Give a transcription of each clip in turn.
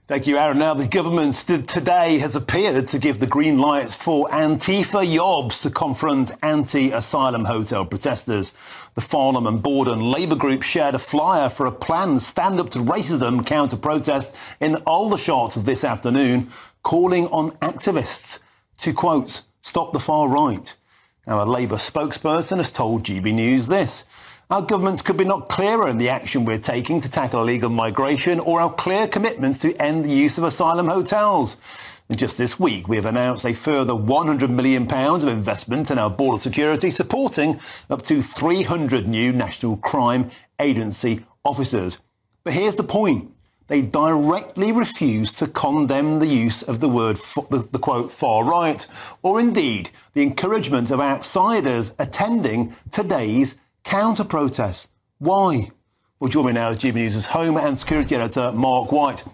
Thank you, Aaron. Now, the government today has appeared to give the green light for Antifa Yobs to confront anti-asylum hotel protesters. The Farnham Borden Labour group shared a flyer for a planned Stand Up to Racism counter-protest in Aldershot this afternoon, calling on activists to, quote, stop the far right. Now, a Labour spokesperson has told GB News this: our governments could be not clearer in the action we're taking to tackle illegal migration or our clear commitments to end the use of asylum hotels. And just this week, we have announced a further £100 million of investment in our border security, supporting up to 300 new National Crime Agency officers. But here's the point. They directly refuse to condemn the use of the word, the quote, far right, or indeed the encouragement of outsiders attending today's counter-protests. Why? Well, join me now as GB News' Home and Security Editor, Mark White.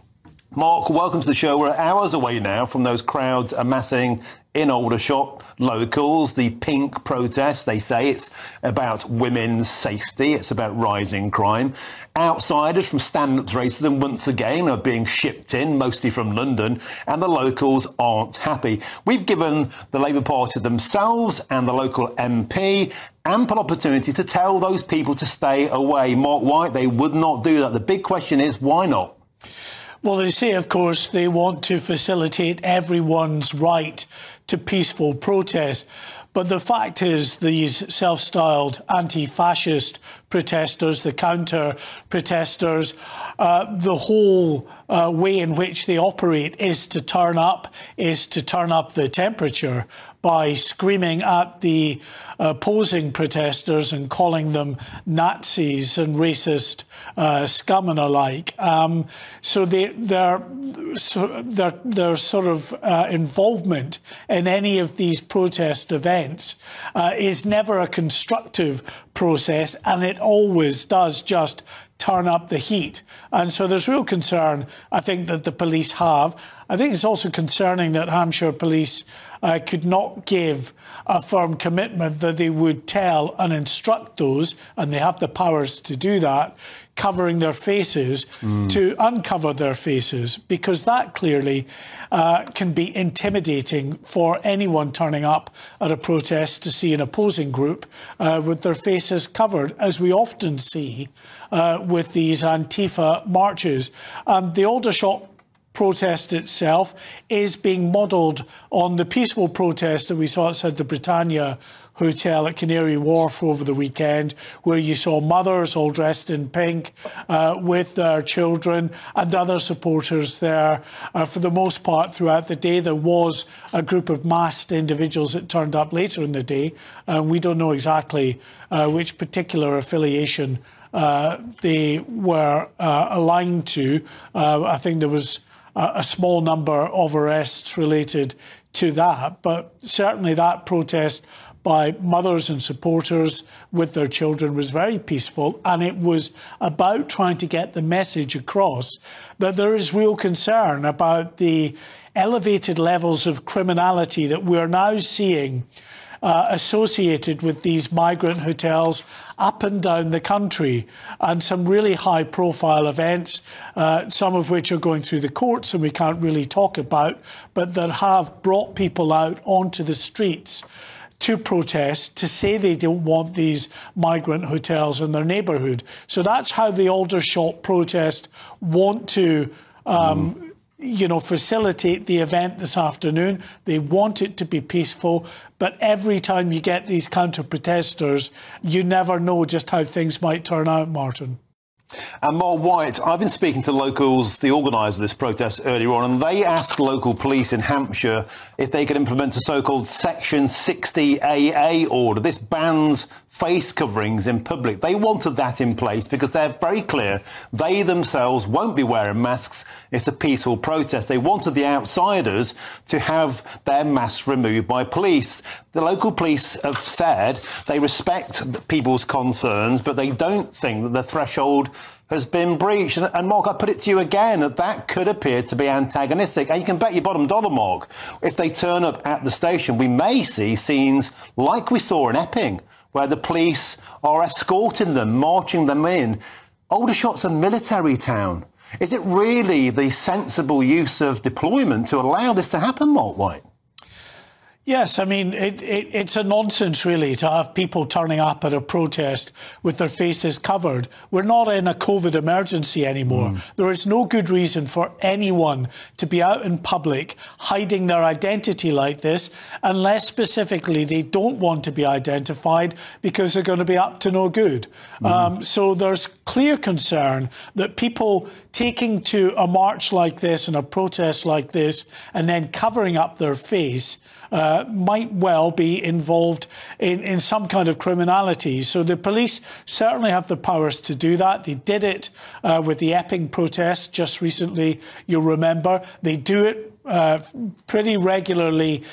Mark, welcome to the show. We're hours away now from those crowds amassing in Aldershot. Locals, the pink protest, they say it's about women's safety, it's about rising crime. Outsiders from Stand Up to Racism once again are being shipped in, mostly from London, and the locals aren't happy. We've given the Labour Party themselves and the local MP ample opportunity to tell those people to stay away. Mark White, they would not do that. The big question is, why not? Well, they say, of course, they want to facilitate everyone's right to peaceful protest. But the fact is, these self-styled anti-fascist protesters, the counter-protesters, the whole way in which they operate is to turn up the temperature by screaming at the opposing protesters and calling them Nazis and racist scum and alike. So their sort of involvement in any of these protest events is never a constructive process, and it always does just turn up the heat. And so there's real concern, I think, that the police have. I think it's also concerning that Hampshire Police could not give a firm commitment that they would tell and instruct those, and they have the powers to do that, covering their faces, to uncover their faces, because that clearly can be intimidating for anyone turning up at a protest to see an opposing group with their faces covered, as we often see with these Antifa marches. The Aldershot protest itself is being modelled on the peaceful protest that we saw outside the Britannia Hotel at Canary Wharf over the weekend, where you saw mothers all dressed in pink with their children and other supporters there. For the most part throughout the day, there was a group of masked individuals that turned up later in the day. We don't know exactly which particular affiliation they were aligned to. I think there was a small number of arrests related to that, but certainly that protest by mothers and supporters with their children was very peaceful, and it was about trying to get the message across that there is real concern about the elevated levels of criminality that we're now seeing associated with these migrant hotels up and down the country, and some really high-profile events, some of which are going through the courts and we can't really talk about, but that have brought people out onto the streets to protest, to say they don't want these migrant hotels in their neighbourhood. So that's how the Aldershot protest want to facilitate the event this afternoon. They want it to be peaceful, but every time you get these counter-protesters, you never know just how things might turn out, Martin. And Mark White, I've been speaking to locals, the organisers of this protest earlier on, and they asked local police in Hampshire if they could implement a so-called Section 60AA order. This bans face coverings in public. They wanted that in place because they're very clear they themselves won't be wearing masks. It's a peaceful protest. They wanted the outsiders to have their masks removed by police. The local police have said they respect people's concerns, but they don't think that the threshold has been breached. And Mark, I put it to you again that could appear to be antagonistic. And you can bet your bottom dollar, Mark, if they turn up at the station, we may see scenes like we saw in Epping, where the police are escorting them, marching them in. Aldershot's a military town. Is it really the sensible use of deployment to allow this to happen, Mark White? Yes, I mean, it's a nonsense, really, to have people turning up at a protest with their faces covered. We're not in a COVID emergency anymore. There is no good reason for anyone to be out in public hiding their identity like this, unless specifically they don't want to be identified because they're going to be up to no good. So there's clear concern that people taking to a march like this and a protest like this and then covering up their face might well be involved in some kind of criminality. So the police certainly have the powers to do that. They did it with the Epping protest just recently, you'll remember. They do it pretty regularly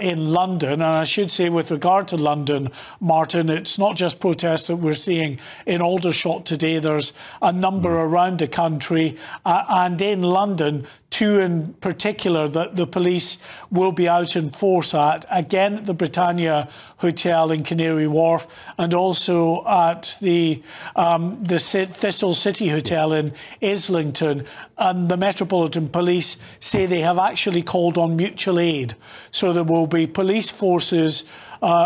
in London. And I should say, with regard to London, Martin, it's not just protests that we're seeing in Aldershot today. There's a number around the country and in London, two in particular, that the police will be out in force at, again at the Britannia Hotel in Canary Wharf and also at the Thistle City Hotel in Islington. And the Metropolitan Police say they have actually called on mutual aid. So there will be police forces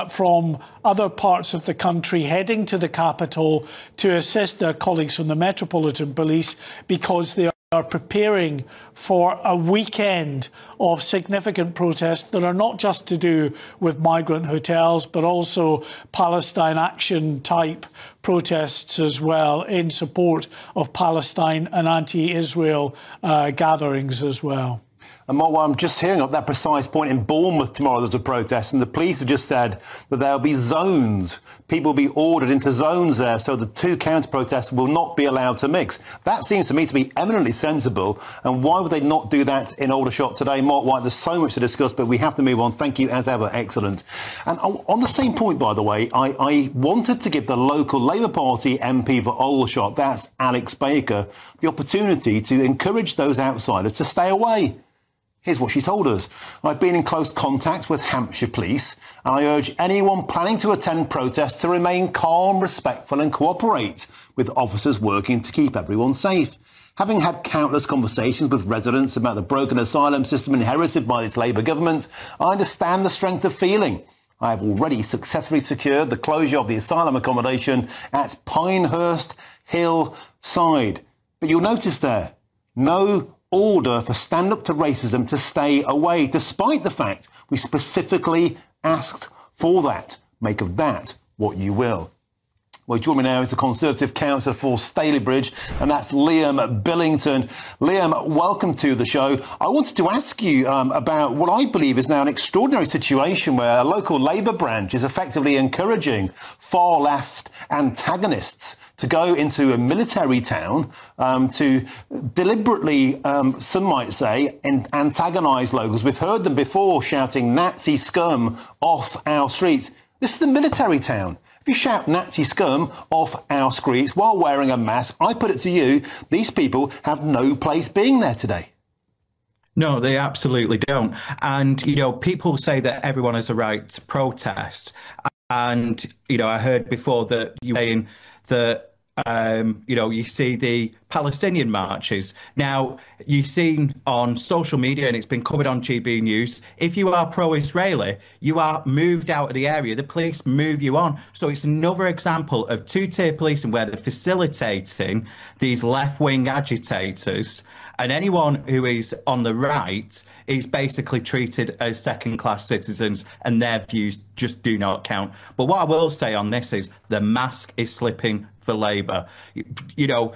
from other parts of the country heading to the capital to assist their colleagues from the Metropolitan Police, because they are preparing for a weekend of significant protests that are not just to do with migrant hotels, but also Palestine Action type protests as well, in support of Palestine and anti-Israel gatherings as well. And Mark, I'm just hearing at that precise point in Bournemouth tomorrow there's a protest, and the police have just said that there'll be zones. People will be ordered into zones there, so the two counter-protests will not be allowed to mix. That seems to me to be eminently sensible, and why would they not do that in Aldershot today? Mark White, there's so much to discuss, but we have to move on. Thank you, as ever. Excellent. And on the same point, by the way, I wanted to give the local Labour Party MP for Aldershot, that's Alex Baker, the opportunity to encourage those outsiders to stay away. Here's what she told us. I've been in close contact with Hampshire Police, and I urge anyone planning to attend protests to remain calm, respectful and cooperate with officers working to keep everyone safe. Having had countless conversations with residents about the broken asylum system inherited by this Labour government, I understand the strength of feeling. I have already successfully secured the closure of the asylum accommodation at Pinehurst Hillside. But you'll notice there, no order for Stand Up to Racism to stay away, despite the fact we specifically asked for that. Make of that what you will. Well, joining me now is the Conservative councillor for Stalybridge, and that's Liam Billington. Liam, welcome to the show. I wanted to ask you about what I believe is now an extraordinary situation where a local Labour branch is effectively encouraging far-left antagonists to go into a military town to deliberately, some might say, antagonise locals. We've heard them before shouting Nazi scum off our streets. This is the military town. If you shout Nazi scum off our streets while wearing a mask, I put it to you, these people have no place being there today. No, they absolutely don't. And, you know, people say that everyone has a right to protest. And, you know, I heard before that you were saying that, you know, you see the Palestinian marches. Now, you've seen on social media, and it's been covered on GB News, if you are pro-Israeli, you are moved out of the area. The police move you on. So it's another example of two-tier policing where they're facilitating these left-wing agitators, and anyone who is on the right is basically treated as second-class citizens, and their views just do not count. But what I will say on this is the mask is slipping for Labour. You know,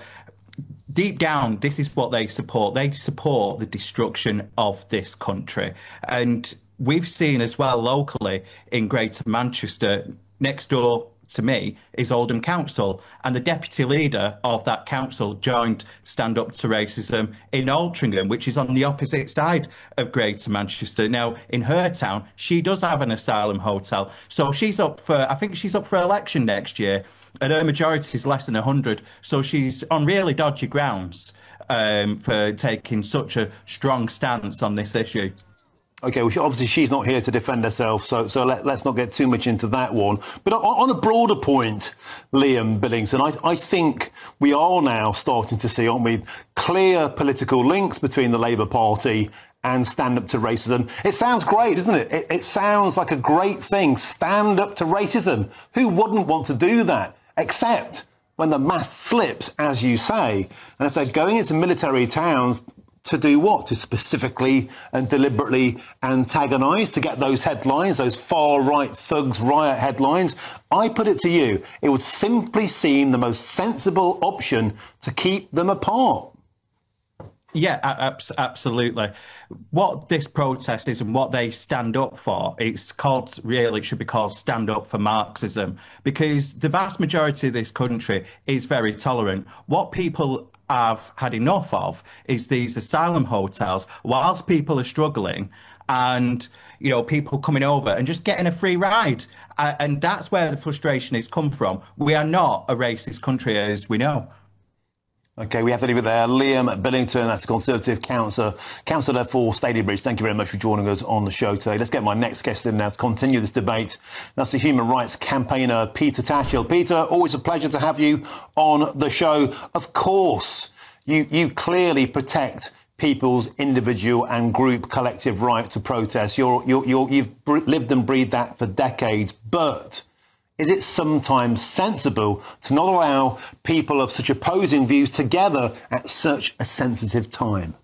deep down, this is what they support. They support the destruction of this country. And we've seen as well locally in Greater Manchester, next door to me is Oldham Council, and the deputy leader of that council joined Stand Up to Racism in Altrincham, which is on the opposite side of Greater Manchester. Now, in her town, she does have an asylum hotel, so she's up for, I think she's up for election next year, and her majority is less than 100, so she's on really dodgy grounds for taking such a strong stance on this issue. OK, well, obviously she's not here to defend herself, so let's not get too much into that one. But on a broader point, Liam Billington, I think we are now starting to see, aren't we, clear political links between the Labour Party and Stand Up to Racism. It sounds great, doesn't it? It sounds like a great thing. Stand up to racism. Who wouldn't want to do that? Except when the mask slips, as you say. And if they're going into military towns to do what? To specifically and deliberately antagonise, to get those headlines, those far-right thugs riot headlines. I put it to you, it would simply seem the most sensible option to keep them apart. Yeah, absolutely. What this protest is and what they stand up for, it should be called Stand Up for Marxism, because the vast majority of this country is very tolerant. What people have had enough of is these asylum hotels, whilst people are struggling and, you know, people coming over and just getting a free ride. And that's where the frustration has come from. We are not a racist country, as we know. OK, we have to leave it there. Liam Billington, that's a Conservative councillor for Staleybridge. Thank you very much for joining us on the show today. Let's get my next guest in now to continue this debate. That's the human rights campaigner, Peter Tatchell. Peter, always a pleasure to have you on the show. Of course, you clearly protect people's individual and group collective right to protest. You've lived and breathed that for decades, but is it sometimes sensible to not allow people of such opposing views together at such a sensitive time?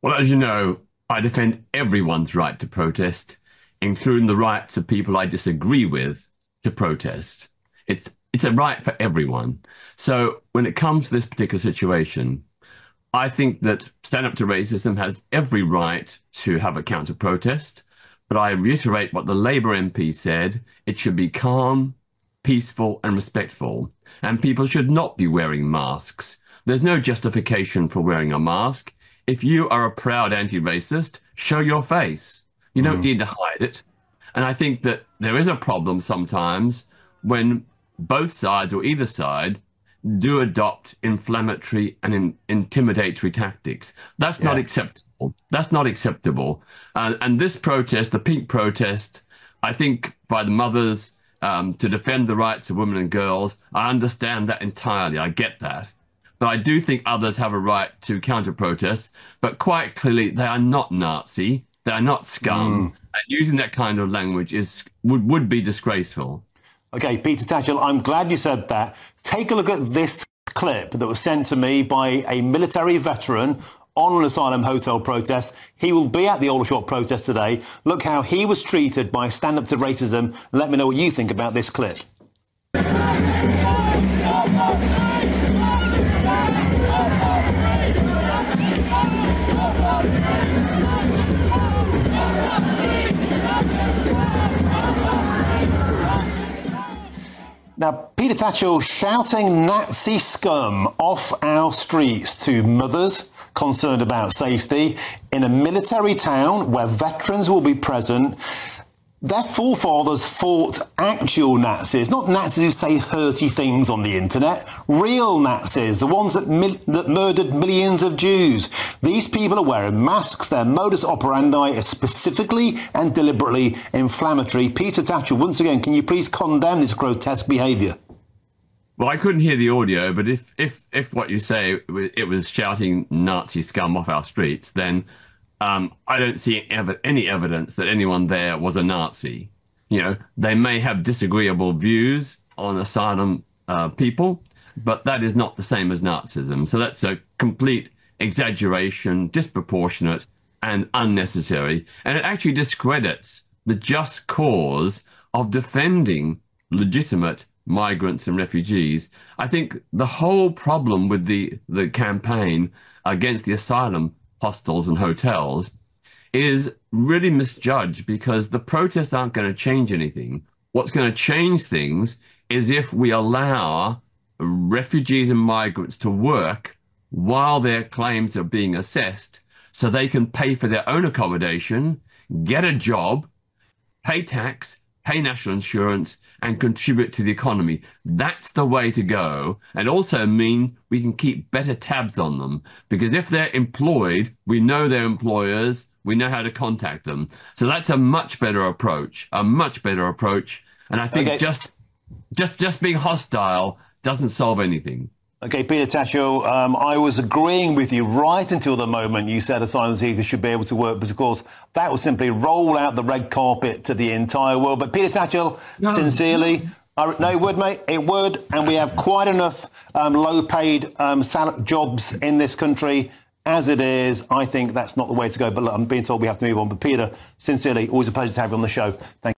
Well, as you know, I defend everyone's right to protest, including the rights of people I disagree with to protest. It's a right for everyone. So when it comes to this particular situation, I think that Stand Up to Racism has every right to have a counter-protest. But I reiterate what the Labour MP said. It should be calm, peaceful and respectful. And people should not be wearing masks. There's no justification for wearing a mask. If you are a proud anti-racist, show your face. You don't need to hide it. And I think that there is a problem sometimes when both sides or either side do adopt inflammatory and intimidatory tactics. That's not acceptable. That's not acceptable. And this protest, the pink protest, I think by the mothers to defend the rights of women and girls, I understand that entirely. I get that. But I do think others have a right to counter-protest. But quite clearly, they are not Nazi. They are not scum. And using that kind of language would be disgraceful. OK, Peter Tatchell, I'm glad you said that. Take a look at this clip that was sent to me by a military veteran on an asylum hotel protest. He will be at the Aldershot protest today. Look how he was treated by Stand Up to Racism, and let me know what you think about this clip. Now, Peter Tatchell shouting Nazi scum off our streets to mothers concerned about safety in a military town where veterans will be present. Their forefathers fought actual Nazis, not Nazis who say hurty things on the internet, real Nazis, the ones that murdered millions of Jews. These people are wearing masks. Their modus operandi is specifically and deliberately inflammatory. Peter Tatchell, once again, can you please condemn this grotesque behaviour? Well, I couldn't hear the audio, but if what you say, it was shouting Nazi scum off our streets, then I don't see any evidence that anyone there was a Nazi. You know, they may have disagreeable views on asylum people, but that is not the same as Nazism. So that's a complete exaggeration, disproportionate and unnecessary. And it actually discredits the just cause of defending legitimate migrants and refugees. I think the whole problem with the campaign against the asylum hostels and hotels is really misjudged, because the protests aren't going to change anything. What's going to change things is if we allow refugees and migrants to work while their claims are being assessed, so they can pay for their own accommodation, get a job, pay tax, pay national insurance, and contribute to the economy. That's the way to go. And also mean we can keep better tabs on them, because if they're employed, we know their employers, we know how to contact them. So that's a much better approach, a much better approach. And I think just being hostile doesn't solve anything. Okay, Peter Tatchell, I was agreeing with you right until the moment you said asylum seekers should be able to work, but of course that would simply roll out the red carpet to the entire world. But Peter Tatchell, sincerely, no, it would, mate, it would, and we have quite enough low-paid jobs in this country as it is. I think that's not the way to go, but look, I'm being told we have to move on. But Peter, sincerely, always a pleasure to have you on the show. Thank you.